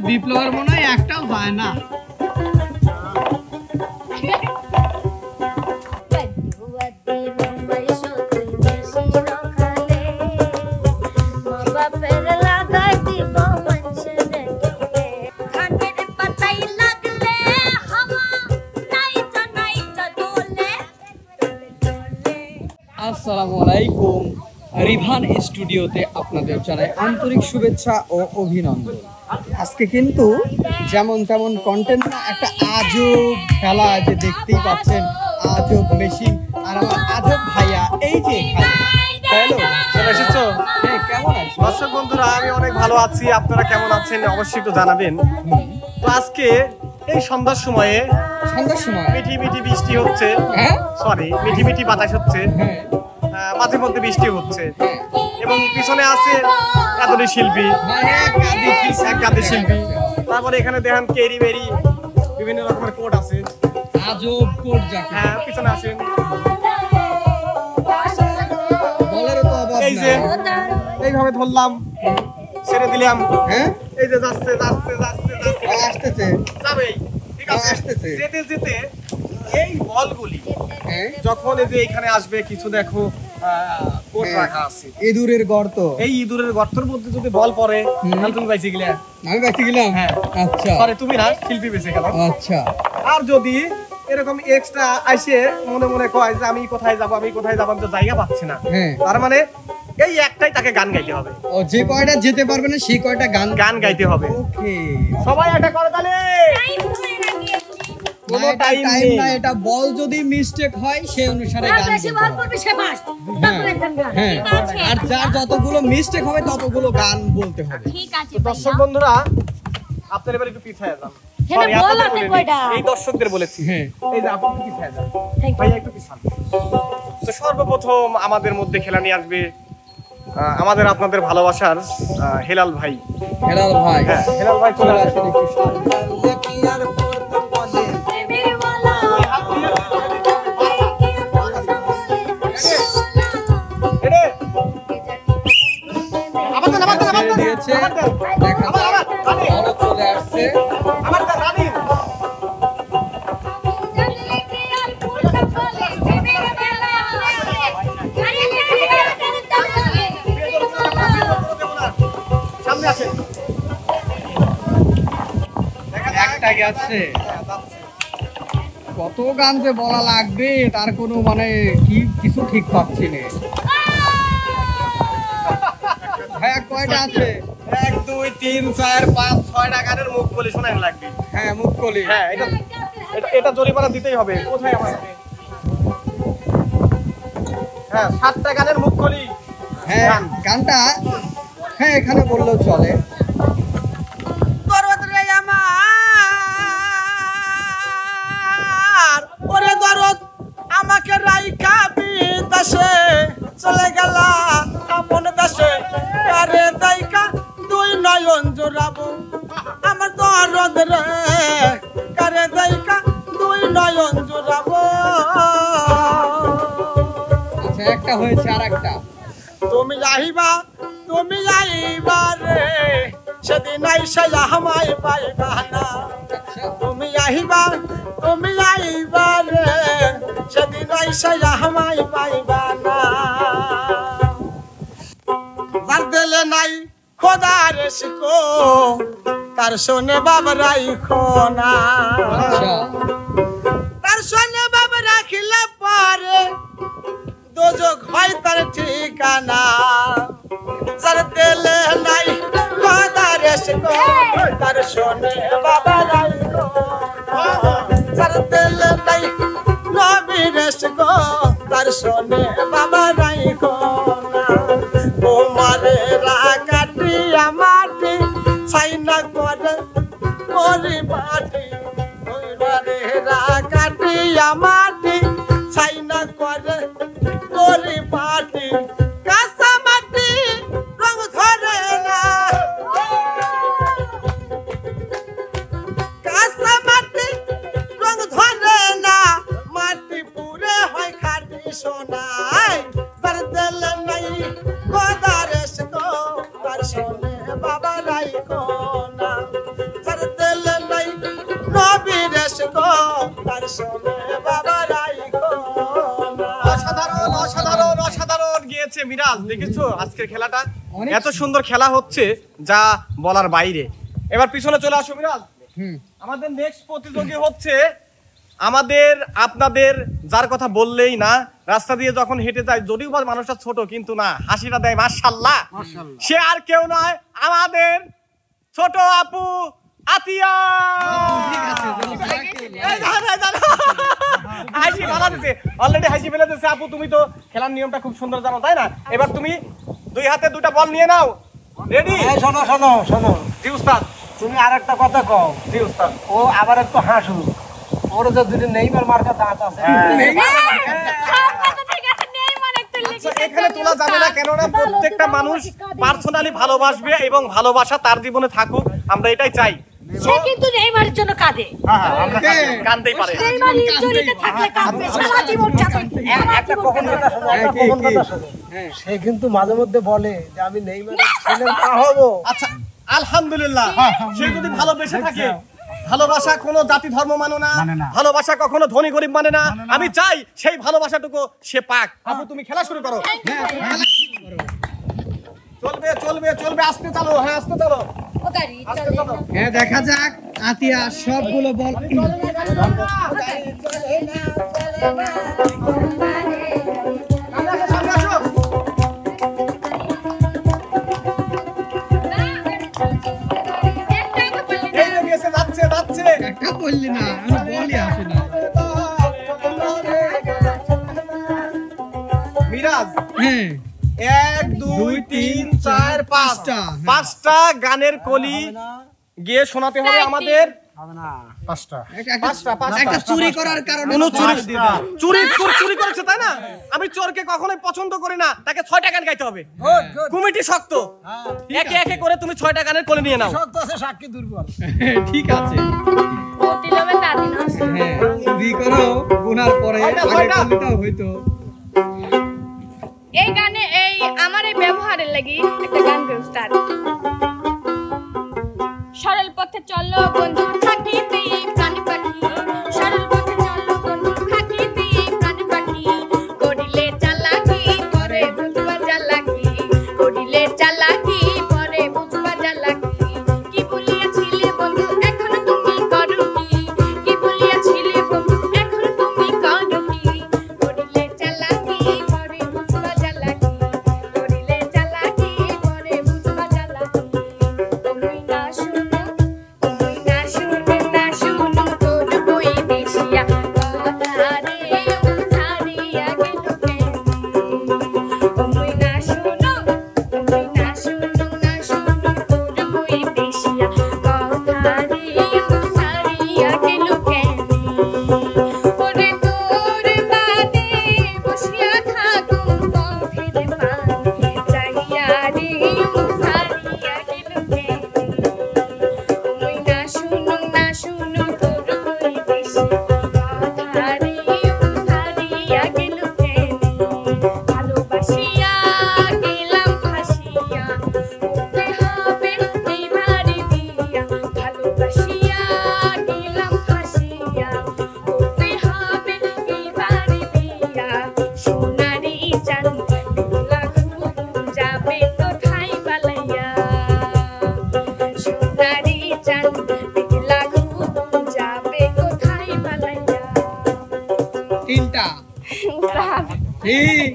বিপ্লবের মনে হয় একটাও যায় না। আসসালামু আলাইকুম। রিভান স্টুডিওতে আপনাদের জানাই আন্তরিক শুভেচ্ছা ও অভিনন্দন। আজকে কিন্তু যেমন তেমন কন্টেন্ট না, একটা আজব খেলা যে দেখতেই পাচ্ছেন, আজব মেশিন আর আমার আজব ভাইয়া এই যে হ্যালো চলে এসেছো। হ্যাঁ, কেমন আছো দর্শক বন্ধুরা? আমি অনেক ভালো আছি, আপনারা কেমন আছেন অবশ্যই একটু জানাবেন। তো আজকে এই সন্ধ্যার সময় মিঠি মিঠি বৃষ্টি হচ্ছে, সরি মিঠি মিঠি বাতাস হচ্ছে, মাঝে মধ্যে বৃষ্টি হচ্ছে এবং পিছনে আছে কাদরি শিল্পী, এক গাদি শিল্পী। তারপরে এখানে দেখেন কেরি বেরি বিভিন্ন রকমের কোড আছে, আজব কোড যাকে। হ্যাঁ, পিছনে আসেন। এই যে এইভাবে ধরলাম, ছেড়ে দিলাম, হ্যাঁ এই যে যাচ্ছে যাচ্ছে যাচ্ছে যাচ্ছে আসতেছে, যাবেই, ঠিক আছে আসতেছে। যেতে যেতে এই বলগুলি যখন এই যে এখানে আসবে, কিছু দেখো কোট রাখা আছে, ইঁদুরের গর্ত। এই ইঁদুরের গর্তের মধ্যে যদি বল পড়ে তাহলে তুমি বাইসে গেলে। আমি বাইসে গেলাম। হ্যাঁ, আচ্ছা, সরি তুমি না, শিল্পী বেঁচে গেল। আচ্ছা, আর যদি এরকম এক্সট্রা আসে মনে মনে কয় যে আমি কোথায় যাব, আমি কোথায় যাব, তো জায়গা পাচ্ছি না, তার মানে এই একটাই তাকে গান গাইতে হবে। ও, যে কয়টা যেতে পারবে না সেই কয়টা গান গাইতে হবে। ওকে, সবাই এটা করে তাহলে। কোনো টাইম না, এটা বল যদি মিস্টেক হয় সেই অনুসারে গান গাইতে হবে। হ্যাঁ, আর যার যতগুলো মিস্টেক হবে ততগুলো গান বলতে হবে। ঠিক আছে দর্শক বন্ধুরা, আপনারা এবার একটু পিছায় যান। এই দর্শকদের বলেছি, এই যে আপনি পিছায় যান ভাইয়া, একটু পিছান। তো সর্বপ্রথম আমাদের মধ্যে খেলা নিয়ে আসবে আমাদের আপনাদের ভালোবাসার হেলাল ভাই। হেলাল ভাই, হ্যাঁ হেলাল ভাই চলে আসেন একটু। কত গান যে বলা লাগবে তার কোনো মানে কিছু ঠিক পাচ্ছি না। হ্যাঁ, কয়টা আছে? 1 2 3 4 5 6টা গানের মুখ বলে শোনান লাগবে। হ্যাঁ, মুখ কলি। হ্যাঁ, এটা জরিমানা দিতেই হবে। কোথায় আমার? হ্যাঁ, 7টা গানের মুখ কলি। হ্যাঁ, গানটা হ্যাঁ এখানে বললেও চলে। দরদ রে আমার, ওরে দরদ আমাকে রাইখা বিদেশে চলে গেলা আপন দেশে, আরে দাইকা দুই নয়ন জোড়াবো আমার দরদ রে, কারে দাইকা দুই নয়ন জোড়াবো। আচ্ছা, একটা হয়েছে, আর একটা। তুমি আইবা রে, সেদিন আইসা আমায় পাইবা না। তুমি আইবা রে, সেদিন আইসা আমায় পাইবা না। যার দিলে নাই খোদার শিখো, তার শোনে বাবা রাইখো না। তার শোনে বাবা রাখিলে পরে দোজক হয় তার ঠিকানা। যার দিলে নাই খোদার শিখো, তার শোনে বাবা রাইখো না। যার দিলে নাই নবীর শিখো, তার শোনে বাবা রাইখো না। তোমারে রাকাটিয়া মাটি ছাইনা করে ওরে মাটি, তোমারে রাকাটিয়া মাটি ছাইনা করে ওরে মাটি, কাঁচা মাটি রং ধরে না, কাঁচা মাটি রং ধরে না, মাটি পুরে হয় খাটি সোনায়। তার দিলে নাই খোদার শিখো, তার শোনে বাবা। রাইখো না তার দিল নাই নবীর ইশক তার সনে বাবা রাইখো না। অসাধারণ অসাধারণ অসাধারণ গিয়েছে মিরাজ। দেখেছো আজকের খেলাটা এত সুন্দর খেলা হচ্ছে যা বলার বাইরে। এবার পিছনে চলে আসো মিরাজ। আমাদের নেক্সট প্রতিযোগী হচ্ছে আমাদের আপনাদের যার কথা বললেই না, রাস্তা দিয়ে যখন হেঁটে যায় যদিও বা মানুষটা ছোট কিন্তু না হাসিটা দেয় মাশাআল্লাহ, সে আর কেউ নয় আমাদের ছোট আপু আতিয়া। হাসি ভালো দিছে, অলরেডি হাসি ফেলে দিছে। আপু তুমি তো খেলার নিয়মটা খুব সুন্দর জানো তাই না? এবার তুমি দুই হাতে দুটা বল নিয়ে নাও। রেডি? শোনো শোনো শোনো জি উস্তাদ। তুমি আরেকটা কথা কও। জি উস্তাদ। ও আবার একটু হাসু, ওর যে দুটো নেইমার মার্কা দাঁত আছে। আচ্ছা, এখানে তোলা যাবে না কেননা প্রত্যেকটা মানুষ পার্সোনালি ভালোবাসবে এবং ভালোবাসা তার জীবনে থাকুক, আমরা এটাই চাই। সে কিন্তু নেইমারের জন্য কাঁদে। কাঁদতেই পারে। নেইমার ইনজুরিতে থাকলে কাঁদবে সারা জীবন কাঁদবে। একটা কখন কথা শোনো, একটা কখন কথা শোনো। সে কিন্তু মাঝে মধ্যে বলে যে আমি নেইমারের ছেলের মা হব। আচ্ছা আলহামদুলিল্লাহ, সে যদি ভালোবেসে থাকে, ভালোবাসা কোনো জাতি ধর্ম মানে না, ভালোবাসা কখনো ধনী গরিব মানে না। আমি চাই সেই ভালোবাসাটুকু সে পাক। আপু তুমি খেলা শুরু করো। চলবে চলবে চলবে, আস্তে চালো। হ্যাঁ আস্তে চালো, ও গাড়ি আস্তে চালো। হ্যাঁ দেখা যাক আতিয়া সবগুলো বল। সামনে আসো। এই যে গেছে, যাচ্ছে যাচ্ছে। একটা বললি না, আমি বলই আসে না। মিরাজ হ্যাঁ 1 2 3 4 5 পাঁচটা গানের কলি গিয়ে শোনাতে হবে আমাদের। একটা চুরি করার কারণে কোনো চুরি করেছে তাই না? আমি চোরকে কখনোই পছন্দ করি না, তাকে 6টা গান গাইতে হবে। কমিটি শক্ত, একে একে করে তুমি 6টা গানের কলি নিয়ে নাও। শক্ত আছে সাক্ষী দুর্বল। ঠিক আছে। ওটিলবে দাদি না। হ্যাঁ চুরি করো গুনার পরে আগে কলিটাও হইতো। এই গানে এই আমার এই ব্যবহারের লাগি একটা গান গাই উস্তাদ। সরল পথে চলো বন্ধু থাকিতে প্রাণী পাখি, সরল পথে চলো বন্ধু থাকিতে প্রাণী পাখি, করিলে চালাকি পরে বুঝবা চালাকি, করিলে চালাকি পরে বুঝবা চালাকি, কি বলিয়াছিলে বন্ধু এখন তুমি করো কি, কি বলিয়াছিলে বন্ধু এখন তুমি করো কি, করিলে চালাকি পরে বুঝবা চালাকি, করিলে চালাকি পরে বুঝবা চালাকি, তুমি না শুনো না শুনো তোর বই দেশিয়া কথা রে ছাড়িয়া গেল কেন, তুমি না শুনো না শুনো তোর বই দেশিয়া কথা রে ছাড়িয়া গেল কেন, ওরে তোর বাদে বসিয়া থাকুম পথের পানে চাহিয়া রে ছাড়িয়া গেল কেন, তুমি না শুনো তোর বই দেশিয়া কথা রে ছাড়িয়া গেল কেন, ভালোবাসিয়া গেলাম ফাঁসিয়া হতে হবে এইবারে বিয়া, ভালোবাসিয়া গেলাম ফাঁসিয়া হতে হবে এইবারে বিয়া, সোনারি চাঁদ বিলা যাবে কোথায় পালাইয়া, সোনারি চাঁদ বিলা যাবে কোথায় পালাইয়া। তিনটা ঠিক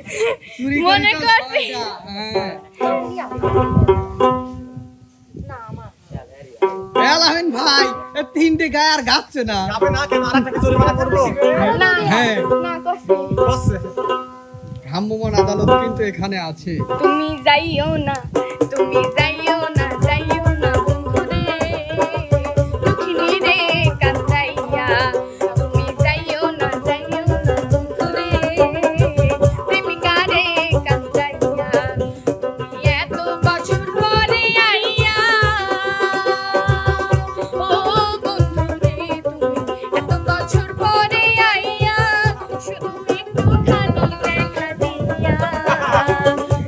চুরি মনে করি তো করছি। 6টা। হ্যাঁ আলামিন ভাই এ তিনটে গায়ে আর গাচ্ছে না। যাবে না কেন? আরেকটাকে জরিমানা করবো। না হ্যাঁ না করছি। বসে। ভ্রাম্যমাণ আদালত কিন্তু এখানে আছে। তুমি যাইও না বন্ধু রে দুঃখিনী রে কান্দাইয়া, তুমি যাইও না বন্ধু রে প্রেমিকা রে কান্দাইয়া, তুমি এত বছর পরে আইয়া, ও বন্ধু রে তুমি এত বছর পরে আইয়া, শুধু একটুখানি দেখা দিয়া,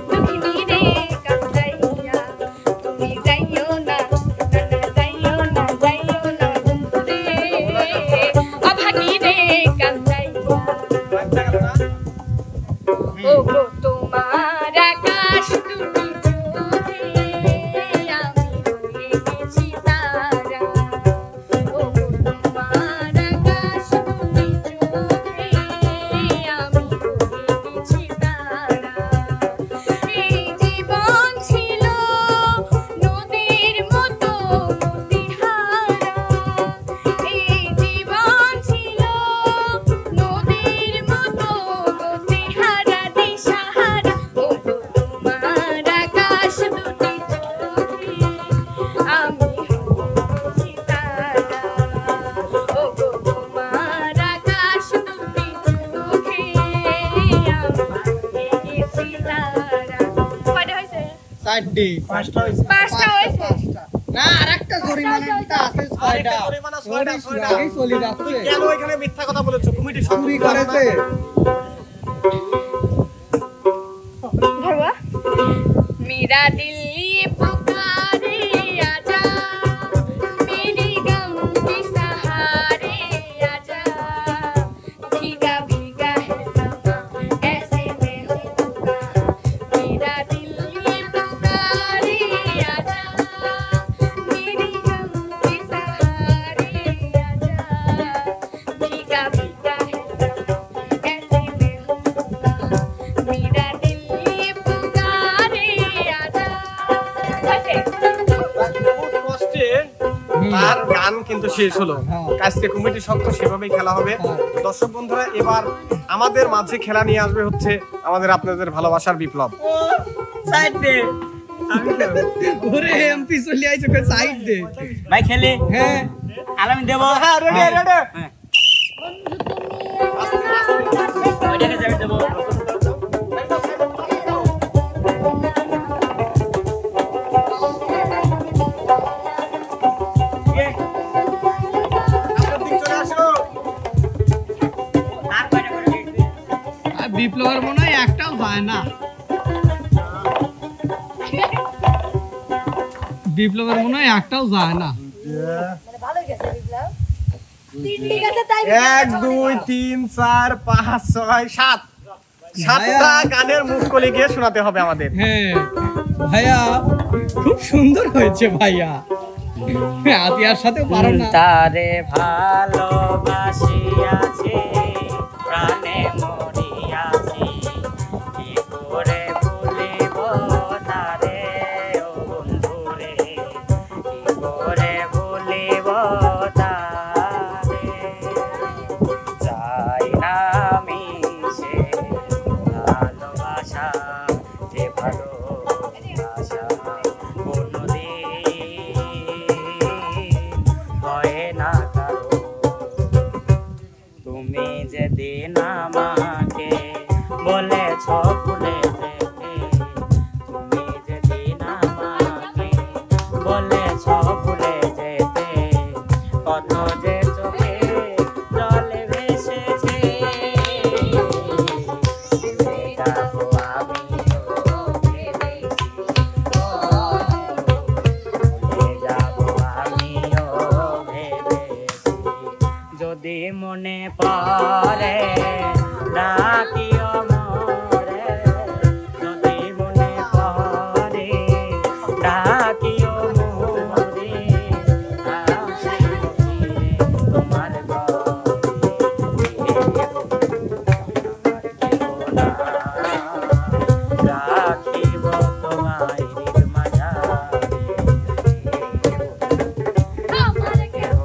দুঃখিনী রে কান্দাইয়া, 4টি, 5টা হয়েছে। 5টা হয়েছে। না আরেকটা জরিমানাটা আছে 6টা। আরেকটা জরিমানা 6টা, 6টা। আগেই চলে যাচ্ছে। কেন এখানে মিথ্যা কথা বলেছো? কমিটি চুরি করেছে। भरवा मेरा दिल ये पुकारे आजा मेरे गम के सहारे आजा भीगा भीगा है समा ऐसे में होगा मेरा दिल ये पुकारे आजा मेरे गम के सहारे आजा भीगा भीगा है समा ऐसे में होगा मेरा दिल ये पुकारे आजा ऐसे বহুত কষ্টে তার গান কিন্তু শেষ হলো। হ্যাঁ। আজকে কমিটি শক্ত সেভাবেই খেলা হবে। হ্যাঁ। দর্শক বন্ধুরা, এবার আমাদের মাঝে খেলা নিয়ে আসবে হচ্ছে আমাদের আপনাদের ভালোবাসার বিপ্লব। ওরে এমপি চলে আইছো কে সাইড দে। ভাই খেলে হ্যাঁ আলামিন দেব। হ্যাঁ, রেডি রেডি। ওইটাকে যাবে দেব। আপনার দিক চলে আসো। আর কয়টা করে দিতে? আর বিপ্লবের মনে হয় একটাও যায় না। বিপ্লবের মনে হয় একটাও যায় না। ভালো গেছে বিপ্লব তিনটি গেছে তাই 1 2 3 4 5 6 7 7টা গানের মুখকলি গিয়ে শোনাতে হবে আমাদের। হ্যাঁ ভাইয়া খুব সুন্দর হয়েছে ভাইয়া। আতিয়ার সাথে পারো না। তারে ভালোবাসি আছে প্রাণে মরিয়াছি কি করে ভুলিব তারে ও বন্ধুরে কি করে ভুলিব তারে চাই না আমি সে ভালোবাসা যে ভালোবাসা কোনদিন হয় না কারো তুমি যেদিন আমাকে বলেছ ভুলে যেতে তুমি যেদিন আমাকে বলেছ ভুলে যেতে কত যে চোখে জলে ভেসেছে ভুলে যাবো আমিও ভেবেছি ভুলে যাবো আমিও ভেবেছি যদি মনে পড়ে ডাকিও মোরে যদি মনে পড়ে ডাকিও মোরে আসিব ফিরে তোমার রাখিব তোমায় মাঝারে আমার কেউ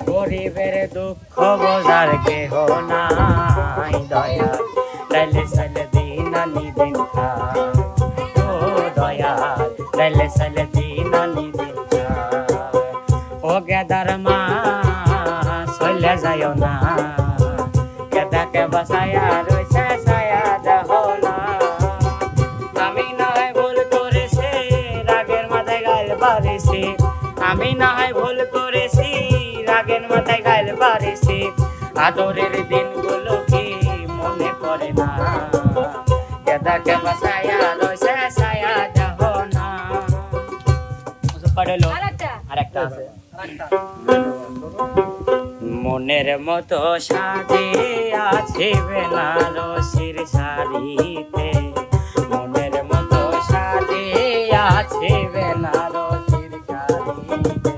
গরিবের দুঃখ বোঝার কেহ নাই দয়া লাইলে সাইলে দিন আনি দিন খায় ও দয়া লাইলে সাইলে দিন আনি দিন খায় ও গেদার মা সইলে যায় না গেদাকে বসায়া রয়েছে ছায়া দেহ না আমি না হয় ভুল করেছি রাগের মাথায় গাইল পারেছি আমি না হয় ভুল করেছি রাগের মাথায় গাইল পারেছি আদরের দিনগুলো কি মনে পড়ে না গেদাকে বসায়া রয়েছে ছায়া দেহ না পড়লো আরেকটা আছে মনের মতো সাজে আছে বেনারসির শাড়িতে মনের মতো সাজে আছে বেনারসির শাড়িতে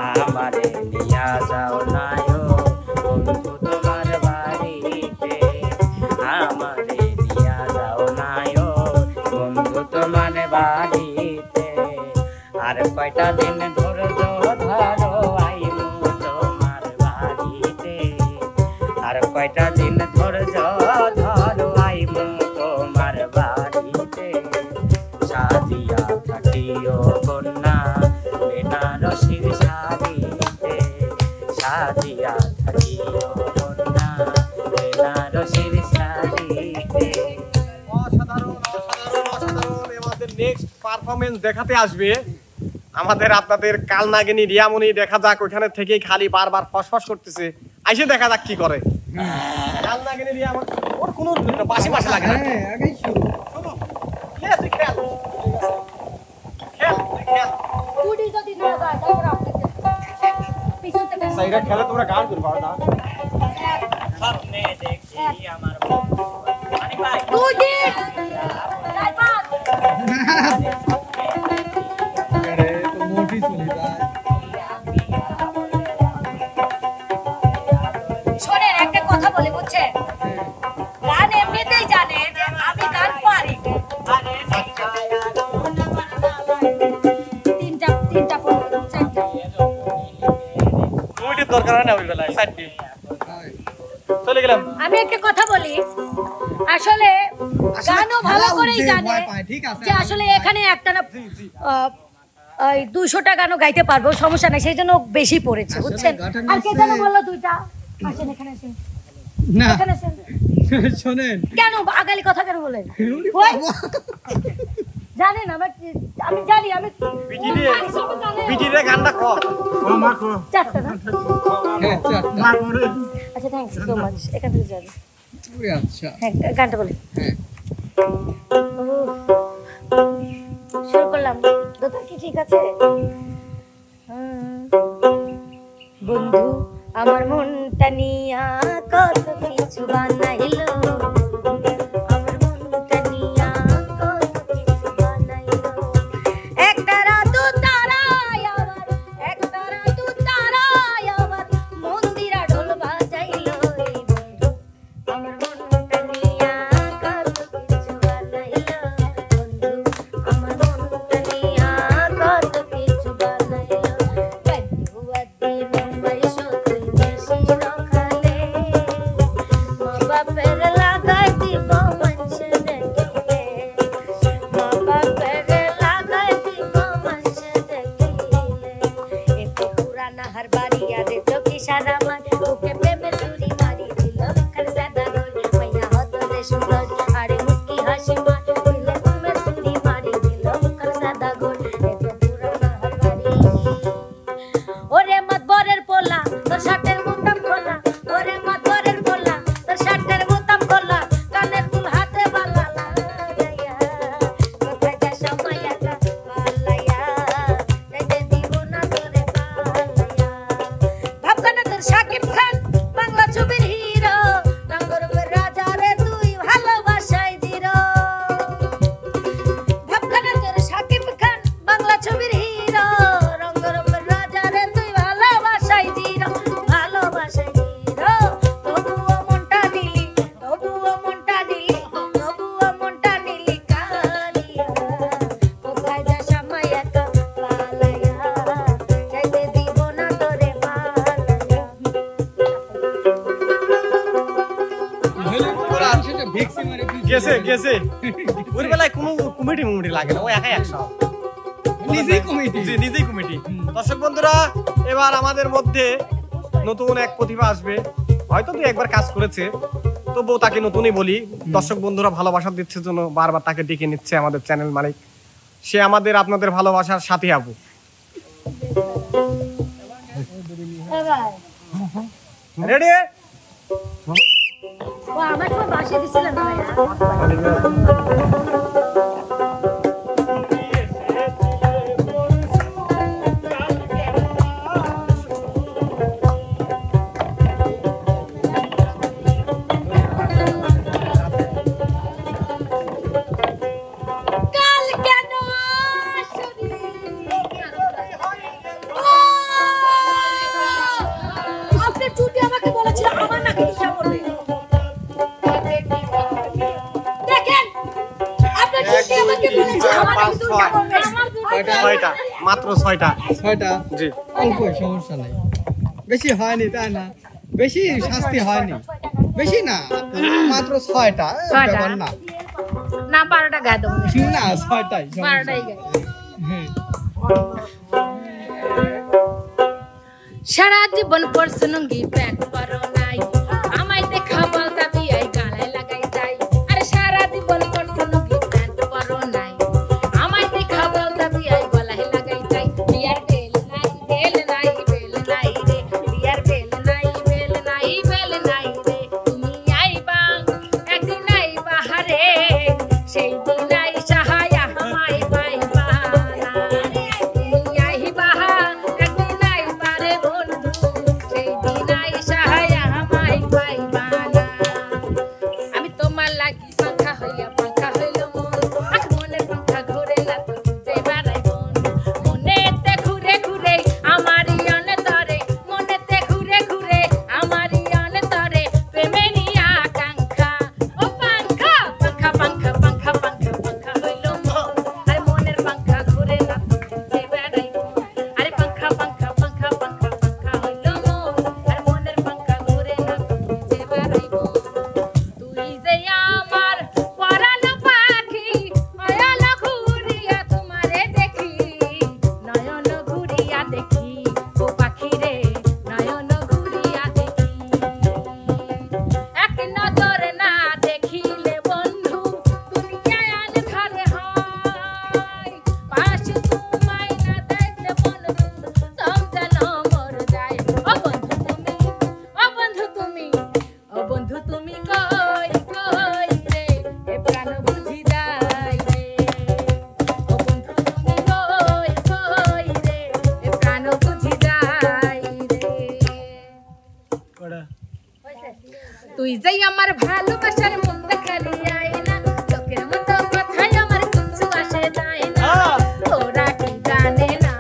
আমারে নিয়া যাও নায়ো বন্ধু তোমার বাড়িতে আমারে নিয়া যাও নায়ো বন্ধু তোমার বাড়িতে আর কয়টা দিন ধৈর্য ধরো আইমু তোমার বাড়িতে আর কয়টা দিন ধৈর্য ধরো আইমু তোমার বাড়িতে সাজিয়া থাকিও কন্যা বেনারসির শাড়িতে সাজিয়া থাকিও কন্যা নেক্সট পারফরমেন্স দেখাতে আসবে আমাদের আপনাদের কালনাগিনী রিয়ামণি। দেখা যাক ওখানে থেকেই খালি বারবার ফসফস করতেছে, আইসে দেখা যাক কি করে। কালনাগিনী রিয়ামণি ওর কোনো পাশে পাশে লাগে না। হ্যাঁ আগেই শুরু। শুধু খেল তুই খেল, খেল তুই খেল। কুড়ি যদি না যায় তারপর আপনি পিছন থেকে সাইরা খেলে তোমরা গান করবা না। স্বপ্নে দেখি আমার বন্ধু মানিক ভাই কুড়ি চার পাঁচ আরে তো মোটি চলে যায়। শোনেন একটা কথা বলি বুঝছেন, গান এমনিতেই জানে যে আমি গান পারি। তিনটা চারটা কমিটির দরকার হয় না ওই বেলায় সাইডে চলে গেলাম। আমি একটা কথা বলি, আসলে গানও ভালো করেই জানে ঠিক আছে। যে আসলে এখানে একটা না 200টা গানও গাইতে পারবো, সমস্যা নাই, সেই জন্য বেশি পড়েছে বুঝছেন। আর কে যেন বললো দুইটা, আসেন এখানে আসেন, না এখানে আসেন। শোনেন কেন আগালি কথা কেন বলেন? ওই, জানেন আমি জানি, আমি বিটিরে গানটা কো চারটা না? হ্যাঁ চারটা। আচ্ছা থ্যাংক ইউ সো মাচ, এখান থেকে যাবে। ওরে আচ্ছা হ্যাঁ গানটা বলি। হ্যাঁ শুরু করলাম, দোতা কি ঠিক আছে? বন্ধু আমার মনটা নিয়া কত কিছু বানাইলো, আমার মনটা নিয়া কত কিছু বানাইলো। একটা রাত তারায় আবার, একটা রাত তারায় আবার মন্দিরা ঢোল বাজাইলো। এই বন্ধু আমার মনটা নিয়া কত কিছু বানাইলো, বন্ধু আমার মনটা নিয়া কত কিছু বানাইলো। কাজুয়াদি মুম্বাই সতুই দেশি রখালে, মা বাপের লাগাই দিব মানুষ দেখিলে, মা বাপের লাগাই দিব মানুষ দেখিলে। এতে পুরানা হার বাড়ি আরে চোখে সারা মার, ওকে প্রেমে চুরি মারি দিল খরজাদা রোল, মাইয়া হতো রে সুন্দর আরে মুস্কি হাসি মার, দিলে প্রেমে চুরি মারি দিল খরজাদা গোল। এতে পুরানা হার বাড়ি। ওরে মাতবরের পোলা তোর শার্টের বোতাম খোলা, ওরে মাতবরের পোলা তোর শার্টের বোতাম খোলা, কানের দুল হাতে বালা লাগাইয়া, কোথায় যা সময়টা পালাইয়া, যাইতে দিব না তোরে পালাইয়া। ভাবখানা তোর শাকিব খান বাংলা ছবির হিরো, রঙ্গরূপের রাজা রে তুই ভালোবাসায় জিরো। ভাবখানা তোর শাকিব খান বাংলা ছবির হিরো, রঙ্গরূপের রাজা রে তুই ভালোবাসায় জিরো, ভালোবাসায় জিরো। তবুও মনটা নিলি, তবুও মনটা নিলি, তবুও মনটা নিলি কালিয়া, কোথায় যা সময় একা পালাইয়া, যাইতে দিব না তোরে পালাইয়া। ওরা সেটা ভেক্সি মারে গেছে গেছে ওই বেলায় কোনো কমিটি মুমিটি লাগে না, ও একাই একশো নিজেই কমিটি। জি নিজেই কমিটি। দর্শক বন্ধুরা এবার আমাদের মধ্যে নতুন এক প্রতিভা আসবে, হয়তো তুই একবার কাজ করেছে, তবুও তাকে নতুনই বলি। দর্শক বন্ধুরা ভালোবাসা দিচ্ছে জন্য বারবার তাকে ডেকে নিচ্ছে আমাদের চ্যানেল মালিক, সে আমাদের আপনাদের ভালোবাসার সাথী আপু। এবার রেডি? ও আমার সময় বাসে দিছিলেন না ভাইয়া। কাল কেন আসনি? আপনার চুটি আমাকে বলেছিল আমার নাকি দিশা বলবে। দেখেন আপনার চুটি আমাকে বলেছিল আমার নাকি দিশা বলবে। আমার চুটি ছয়টা, মাত্র ছয়টা। ছয়টা জি অল্প, সমস্যা নাই, বেশি হয়নি তাই না, বেশি শাস্তি হয়নি, বেশি না, মাত্র ছয়টা, ব্যাপার না। না 12টা গায়ে দেবো না ছয়টাই, 12টাই গায়ে। হ্যাঁ সারা জীবন পরছো লুঙ্গি প্যান্ট পরো নাই, আমায় দেখা বলতা বিয়াই গালায় লাগাই যাই। আরে সারা জীবন পরছো লুঙ্গি প্যান্ট পরো নাই, আমায় পাখা হইয়া পাখা হইল মন আজ মনের পাখা ঘুরে না তো যে বেড়াই মন মনেতে ঘুরে ঘুরে আমারই অন্তরে মনেতে ঘুরে ঘুরে আমারই অন্তরে প্রেমেরই আকাঙ্ক্ষা ও পাখা পাখা পাখা পাখা পাখা পাখা হইল মন আর মনের পাখা ঘুরে না তো যে বেড়াই মন আরে পাখা পাখা পাখা পাখা পাখা হইল মন আর মনের পাখা ঘুরে না তো যে বেড়াই মন তুই যে আমার পরানো পাখি নয়ন ঘুরিয়া তোমারে দেখি নয়ন ঘুরিয়া দেখি ও পাখি রে নয়ন ঘুরিয়া দেখি এক নজর না দেখিলে বন্ধু দুনিয়ায় আনখারে হয় পাশ তোমায় না দেখলে বন্ধু সব যেন মর যায় ও বন্ধু তুমি ও বন্ধু তুমি কই কই রে এ প্রাণ বুঝি যায় রে ও বন্ধু তুমি কই কই রে এ প্রাণ বুঝি যায় রে তুই যাই আমার ভালোবাসার মন দেখালি আয়না লোকের মতো কথায় আমার কিছু আসে যায় না ওরা কি জানে না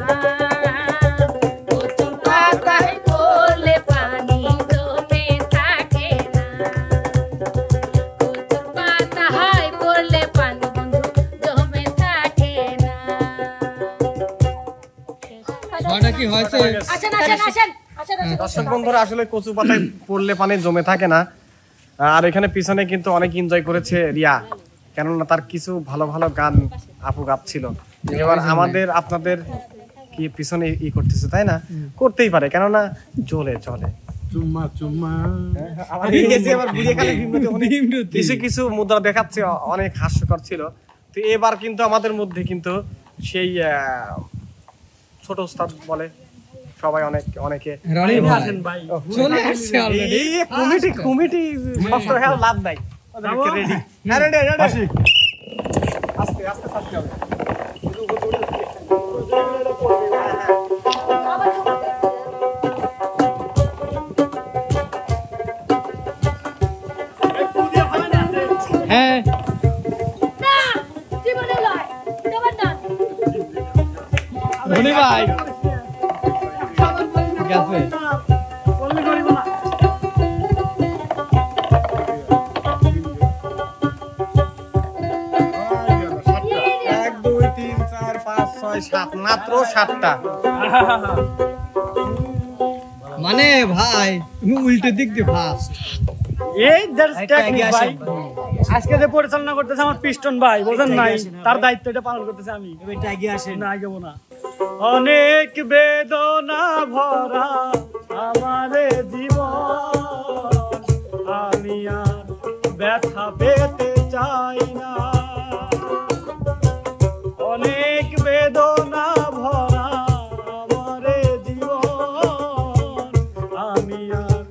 কচু পাতায় পড়লে পানি জমে থাকে না কচু পাতায় পড়লে পানি বন্ধু জমে থাকে না ওটা কি হয়েছে? আসেন আসেন আসেন আসেন দর্শক বন্ধুরা আসলে কচু পাতায় পড়লে পানি জমে থাকে না। আর এখানে পিছনে কিন্তু অনেক এনজয় করেছে রিয়া, কেননা তার কিছু ভালো ভালো গান আপু গাচ্ছিল। এবার আমাদের আপনাদের কি পিছনে ই করতেছে, তাই না? করতেই পারে, কেননা চলে চলে চুম্মা চুম্মা আমার এসে আবার ভিডিও কালে কিছু কিছু মুদ্রা দেখাচ্ছে, অনেক হাস্যকর ছিল। তো এবার কিন্তু আমাদের মধ্যে কিন্তু সেই ছোট উস্তাদ বলে সবাই অনেকে রনি ভাই চলে আসছে অলরেডি। এই কমিটি শক্ত হয়ে লাভ নাই। ওদেরকে রেডি হ্যাঁ রেডি আস্তে আস্তে সাথে হবে। হ্যাঁ না জীবনে লয় তোমার না রনি ভাই ঠিক আছে। এক দুই তিন চার পাঁচ ছয় সাত, মাত্র 7টা। মানে ভাই তুমি উল্টো দিক দিয়ে ফাস্ট। এই টেকনিক ভাই, আজকে যে পরিচালনা করতেছে আমার পিস্টন ভাই, বোঝেন নাই? তার দায়িত্ব এটা পালন করতেছে আমি। এটা এগিয়ে আসে না, এগোবো না। অনেক বেদনা ভরা আমার জীবন, আমি আর ব্যথা পেতে চাই না। অনেক বেদনা ভরা আমার জীবন, আমি আর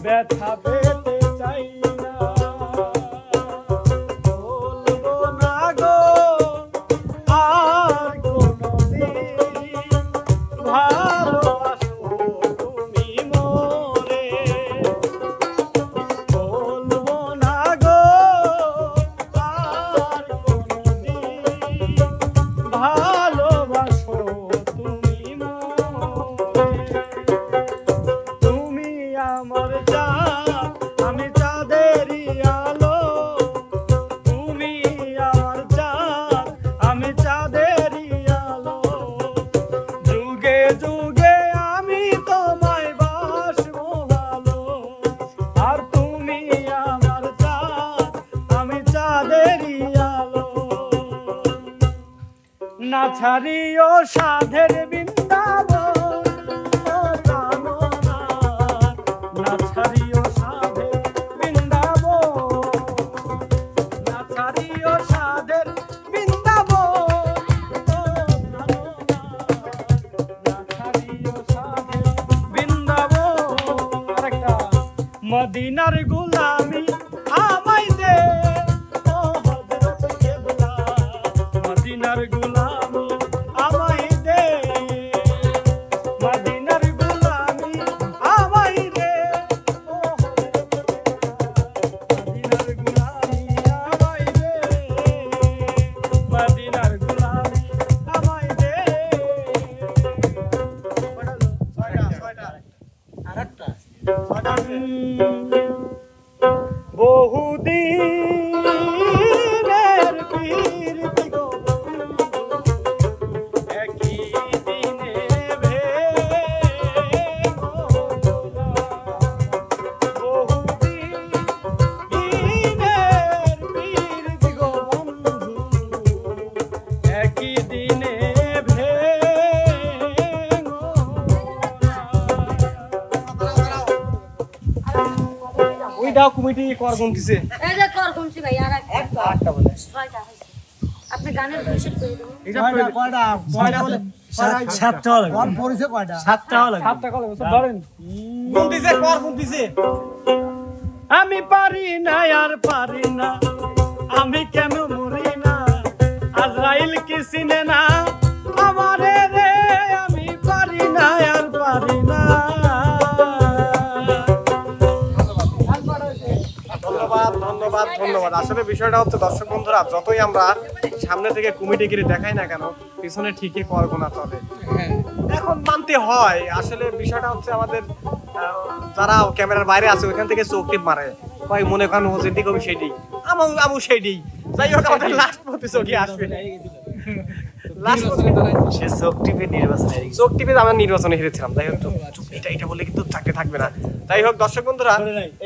ব্যথা পেতে চাই না। বলবো না গো আর কোনদিন, ভালোবাসো তুমি মোরে। বলবো না গো আর কোনদিন, ভালোবাসো তুমি মোরে। তুমি আমার চাঁদ, আমি চাঁদেরই আলো। তুমি আমার চাঁদ, আমি চাঁদেরই আলো। যুগে যুগে আমি তোমায় বাসবো ভালো। আর তুমি আমার চাঁদ, আমি চাঁদেরই আলো। না ছাড়িও সাধের বৃন্দাবন, ও জানো না। না ছাড়িও সাধের বৃন্দাবন, না ছাড়িও সাধের বৃন্দাবন, ও জানো না। না ছাড়িও সাধের বৃন্দাবন। আরেকটা, মদিনার গোলামি আমায় দে, ও হযরত কেবলা। মদিনার গোলামি আমায় দে, মদিনার গোলামি আমায় দে, ও হযরত কেবলা। মদিনার গোলামি আমায় কমিটি কর গুনতিছে এই যে কর গুনছি ভাই আর একটা বলে 6টা হইছে আপনি গানের পরিশোধ করে দেবেন এটা কয়টা বলে 7টা হলো কর পরিছে কয়টা 7টা হলো 7টা কল ধরেন গুনতিছে কর গুনতিছে আমি পারি না আর পারি না আমি কেন মরি না আজরাইল কি চিনে না আমারে রে আমি পারি না আর পারি না ধন্যবাদ ধন্যবাদ ধন্যবাদ আসলে বিষয়টা হচ্ছে দর্শক বন্ধুরা যতই আমরা সামনে থেকে কমিটিগিরি দেখাই না কেন পিছনে ঠিকই কর গোনা চলে এখন মানতে হয় আসলে বিষয়টা হচ্ছে আমাদের যারা ক্যামেরার বাইরে আছে ওইখান থেকে চোখ টিপ মারে কয় মনে করেন ও যেটি কবি সেটি আমু সেটি যাই হোক আমাদের লাস্ট প্রতিযোগী আসবে লাস্ট সে চোখ টিপে নির্বাচন চোখ টিপে আমরা নির্বাচনে হেরেছিলাম যাই হোক এটা বলে কিন্তু চাকরি থাকবে না যাই হোক দর্শক বন্ধুরা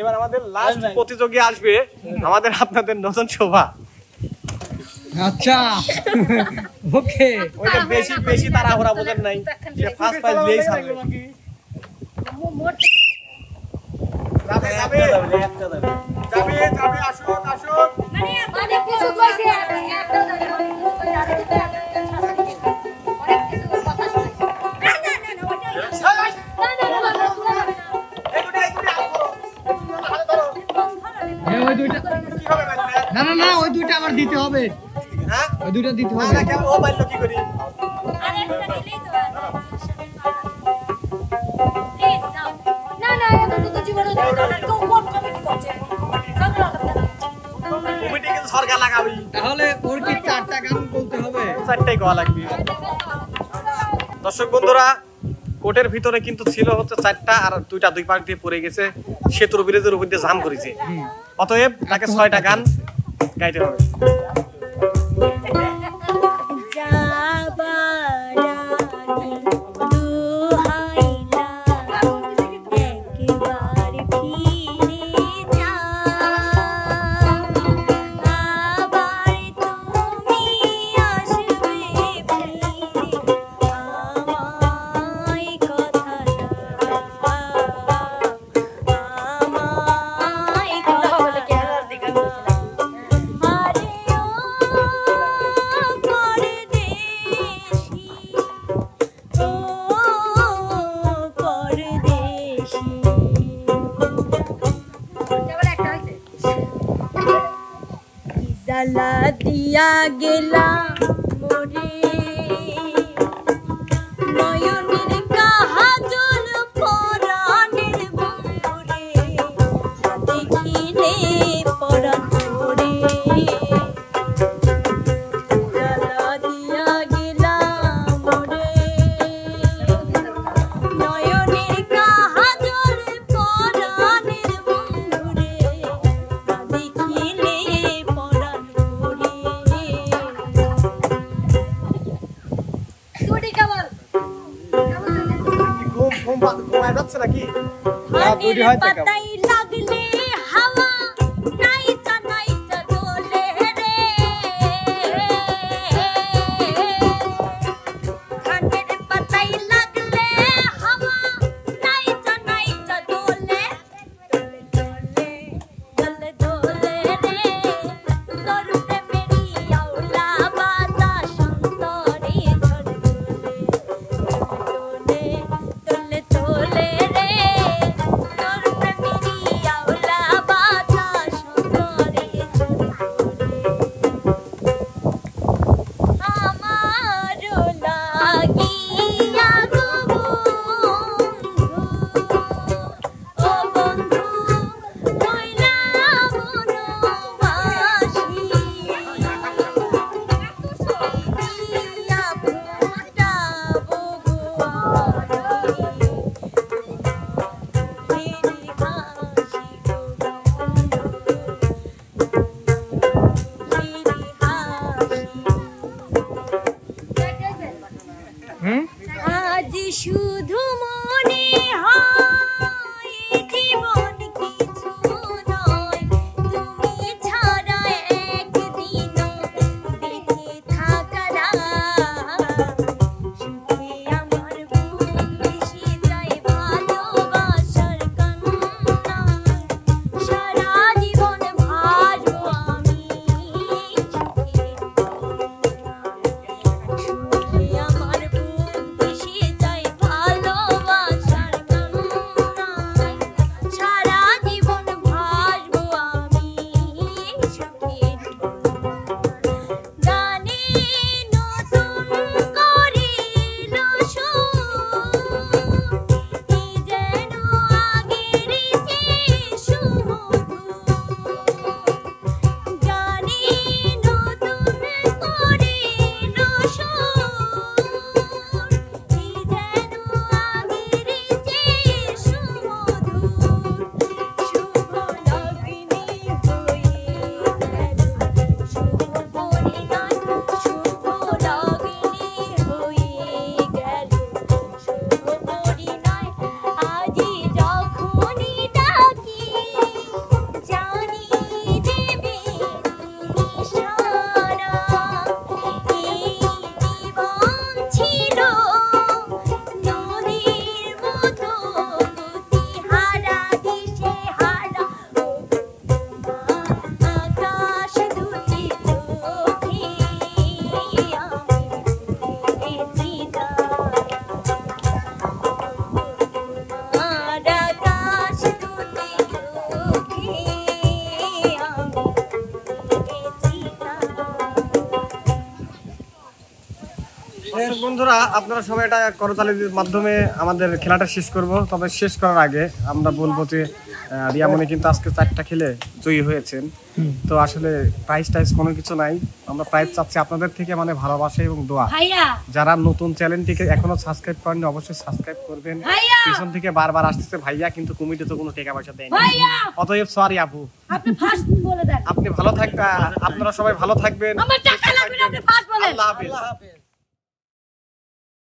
এবার আমাদের লাস্ট প্রতিযোগী আসবে আমাদের আপনাদের নতুন শোভা আচ্ছা ওকে ওইটা বেশি বেশি তাড়াহুড়া বোঝেন নাই যে ফার্স্ট প্রাইজ দিয়েই ছাড়বে মোট যাবে যাবে যাবে যাবে আসুন আসুন মানে কিছু কইছে একটা অনেক কিছু কথা শুনেছি না ওই দুইটা না না না ওই দুইটা আবার দিতে হবে হ্যাঁ ওই দুইটা দিতে না হবে না কেন ও বাইলো কি করি আরে এটা দিলেই তো প্লিজ যাও না না এটা তো জীবনে কেউ কোন কমিটি করছে কমিটি কিন্তু সরকার লাগাবি তাহলে ওর কি 4টা গান বলতে হবে চারটাই গোয়া লাগবে দর্শক বন্ধুরা কোটের ভিতরে কিন্তু ছিল হচ্ছে 4টা আর 2টা দুই পাশ দিয়ে পড়ে গেছে সেতুর ব্রিজের উপর দিয়ে জাম করেছে অতএব তাকে 6টা গান গাইতে হবে দিয়া গেলা মোরে নয়নের কাজল পরাণের বন্ধুরে দেখিলে পরাণ মোরে জ্বালা দিয়া গেলা মোরে নয়নের কাজল পরাণের বন্ধুরে দেখিলে পরাণ ঘুমায় যাচ্ছে নাকি পাতাই লাগলে হাওয়া নাইচা নাইচা দোলে রে খানের পাতাই লাগলে হাওয়া নাইচা নাইচা দোলে দোলে দোলে দোলে রে তোর প্রেমেরই আওলা বাতাস অন্তরে ঝরে দোলে তোলে রে তোর প্রেমেরই দর্শক বন্ধুরা, আপনারা সবাই এটা করতালির মাধ্যমে আমাদের খেলাটা শেষ করব। তবে শেষ করার আগে আমরা বলবো যে রিয়ামণি কিন্তু আজকে 4টা খেলে জয়ী হয়েছেন। তো আসলে প্রাইজ টাইজ কোনো কিছু নাই, আমরা প্রাইজ চাচ্ছি আপনাদের থেকে, মানে ভালোবাসা এবং দোয়া। যারা নতুন চ্যানেলটিকে এখনো সাবস্ক্রাইব করেননি অবশ্যই সাবস্ক্রাইব করবেন। পিছন থেকে বারবার আসতেছে ভাইয়া, কিন্তু কমিটি তো কোনো টাকা পয়সা দেয়নি, অতএব সরি আপু, আপনি ভালো থাকবেন, আপনারা সবাই ভালো থাকবেন। আল্লাহ হাফেজ।